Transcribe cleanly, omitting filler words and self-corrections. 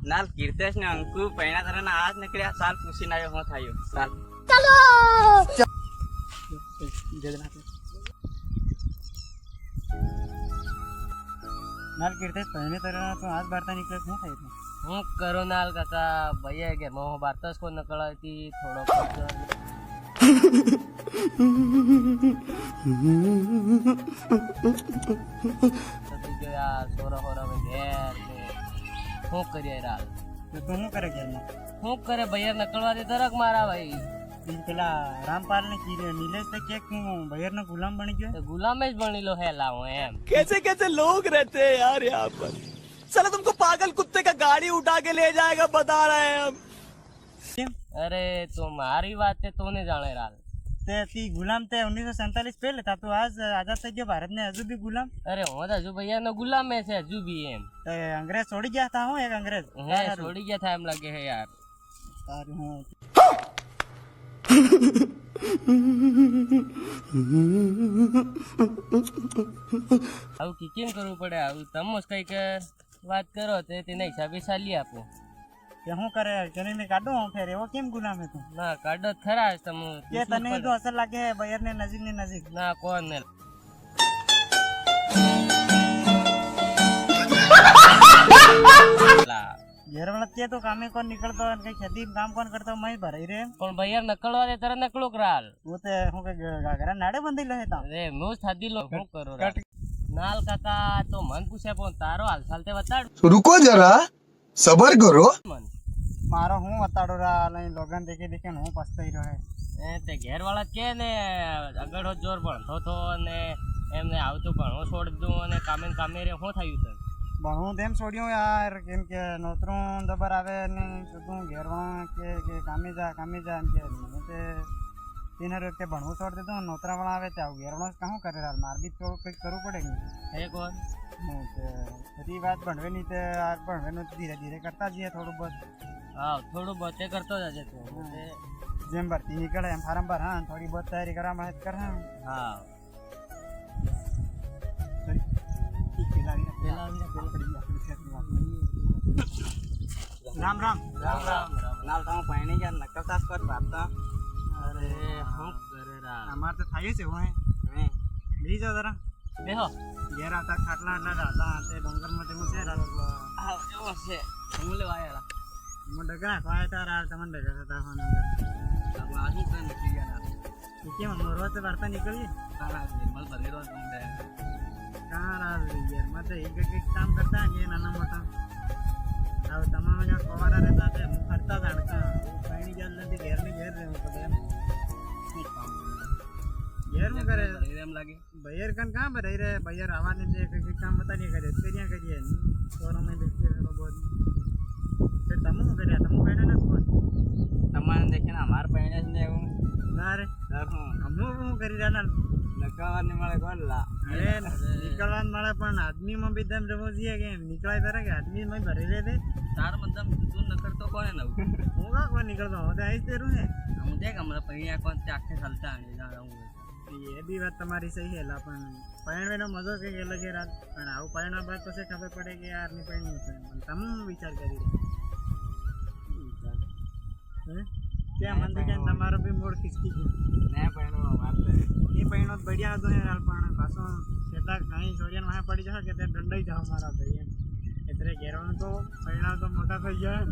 નાલ કીર્તેશ ને અંકુ પૈણા તરના આજ નીકળ્યા સાલ પૂછીને આવ્યો હું થયું સાલ चलो नाल कीर्तेश पहले तरह तो आज बारता निकल नहीं था इतना હું કરો નાલ કાકા ભૈયા કે મો બારતસ કો નકળાતી થોડો ગયા સોરા હોરા મે ઘેર ને હું કરીએ રાલ तो तुम करे क्या ना હું કરે ભૈયા નકળવા દે તરક મારા ભાઈ इन पहला रामपाल ने की नीलेश तक के भैया ना गुलाम बन गयो તો ગુલામે જ બનીલો હેલા હું એમ कैसे कैसे लोग रहते हैं यार यहाँ पर साला तुमको पागल कुत्ते का गाड़ी उठा के ले जाएगा बता रहे हैं हम અરે તો મારી વાત તે તોને જાણે રાલ ते ती गुलाम ते 1947 पहले था तो आज आजाद થઈ ગયો भारत ने हजू भी गुलाम અરે હું તો હજુ ભૈયા નો ગુલામે છે હજુ બી એમ ते अंग्रेज छोड़ी गया था हूँ एक अंग्रेज હે છોડી ગયા થાય એમ લાગે હે યાર अरे हूँ આવું કિચિંગ કરવું પડે આવું તમો કઈક વાત કરો તે તેના હિસાબે ચાલી આપો તે હું કરે કેને ને કાઢો હું ફેર એવો કેમ ગુલામ હે તું ના કાઢો જ ખરા જ તમ કે તને તો અસર લાગે હે બયર ને નજીક ના કોણ ને ઘેર વાળા તે તો કામે કોણ નીકળતો અને કઈ ખેતી કામ કોણ કરતો મય ભરાઈ રે પણ ભૈયા નકળવા દે તરત નકળો કરાલ वो ते હું કે ઘરા નાડે બંધી લે તા અરે હું થાદી લો હું કરો રાલ? નાલ કાકા તો મન પૂછે પણ તારો હાલચાલ તે બતાડ रुको जरा सबर करो મન મારો હું વતાડો રા લઈ લોગન દેખે હું પસ્તાઈ રહ્યો હે એ તે ઘેર વાળા કે ને આગળ જોર ભણતો તો અને એમને આવતું ભણવો છોડી દઉં અને કામે રે શું થયું તને ભણું તેમ છોડ્યું યાર કેમ કે નોતરું દબર આવે ને તું ઘેરવા કે કામે જા એમ કે મને તે તીને રોજ કે ભણવું છોડ દીધું નોતરા વાળા આવે ત્યાં ઘેરવાનો કામ કરે યાર માર બી તો કંઈક કરવું પડે કે હે કોણ હું કે બધી વાત ભણવેની તે આ ભણવેનું ધીરે ધીરે કરતા જઈએ થોડું બહુ હા થોડું બચે કરતો જજે તું જેમ ભરતી નીકળે એમ ફાર્મ ભર હા થોડી બહુ તૈયારી કરવા મળે કર હા હા રામ રામ રામ રામ રામ નાલ તમે પૈણી ગયા નકળતા કર વાર્તા અરે હું કરે રાલ અમાર તો થાય છે હું હે લઈ જાઓ જરા બેહો ઘેર આવતા ખાટલા આટલા હતા તે ડુંગરમાં તેવું છે રાત આ એવો છે હું લેવા આયા મને ડગરા ખવાય તારા તમને ડગરા હતા ફોન આ શું કરે નથી ગયા કેમ મોરવા તો વાર્તા નીકળીએ તારા નિર્મલ ભરેલો તમને કાં યાર માં તો એક કામ કરતા ને નાના મોટા હવે તમામ જો ખવાના રહેતા તે હું કરતા જાણતા કઈ જલ્દી ઘેર ને ઘેર રહેવું પડે એમ ઘેર હું કરે એમ લાગે બૈર કન કાં ભરાઈ રહે બૈર આવવાને દે કંઈક કામ બતા નહીં કરે કર્યા કરીએ સોરો મેં બેસી રહેલો બોલ ફિર તમે શું કર્યા તમે પહેણે ને કોણ તમારે દેખીને અમાર પૈણે જ ને એવું ના રે હું અમુક શું કરી રહ્યા નકળવાની મળે કોણ લા અરે નીકળવાનું મળે પણ આદમીમાં બી દમ જવો જોઈએ કે નીકળાય તારે કે આદમીમાં ભરી લે દે તાર મતલબ તું નકરતો કોને નવું હું કા કોઈ નીકળતો હવે આવીશ તેરું હે હું દેખ હમણાં પૈયા કોણ તે આખે ચાલતા આને જાણું એ બી વાત તમારી સહી છે લા પણ પરણવાનો મજો કંઈક અલગ છે રાત પણ આવું પરણવા બાદ પછી ખબર પડે કે યાર ની પરણ્યું છે પણ તમે શું વિચાર કરી રહ્યા ત્યાં મને કે તમારો બી મૂળ ખિસકી ગયો ને પૈણવા વાર્તે એ પરણો બઢિયા હતો ને યાર પણ પાછો ખેતા કાંઈ છોડીને વાહે પડી જશે કે તે દંડાઈ જાવ મારા ભાઈ એમ એટલે ઘેરવાનું તો પરણાવ તો મોટા થઈ ગયા